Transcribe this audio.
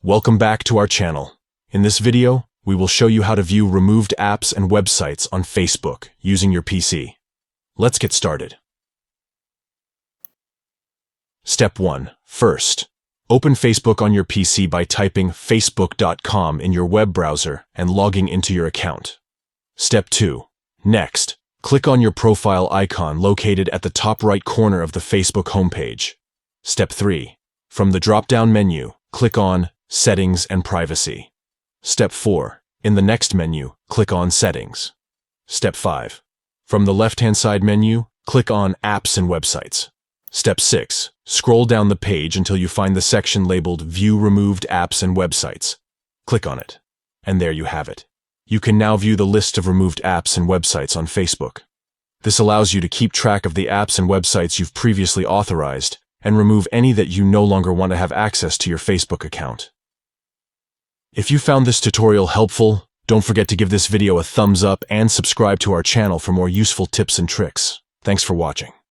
Welcome back to our channel. In this video, we will show you how to view removed apps and websites on Facebook using your PC. Let's get started. Step 1. First, open Facebook on your PC by typing facebook.com in your web browser and logging into your account. Step 2. Next, click on your profile icon located at the top right corner of the Facebook homepage. Step 3. From the drop-down menu, click on Settings and Privacy. Step 4. In the next menu, click on Settings. Step 5. From the left-hand side menu, click on Apps and Websites. Step 6. Scroll down the page until you find the section labeled View Removed Apps and Websites. Click on it. And there you have it. You can now view the list of removed apps and websites on Facebook. This allows you to keep track of the apps and websites you've previously authorized and remove any that you no longer want to have access to your Facebook account. If you found this tutorial helpful, don't forget to give this video a thumbs up and subscribe to our channel for more useful tips and tricks. Thanks for watching.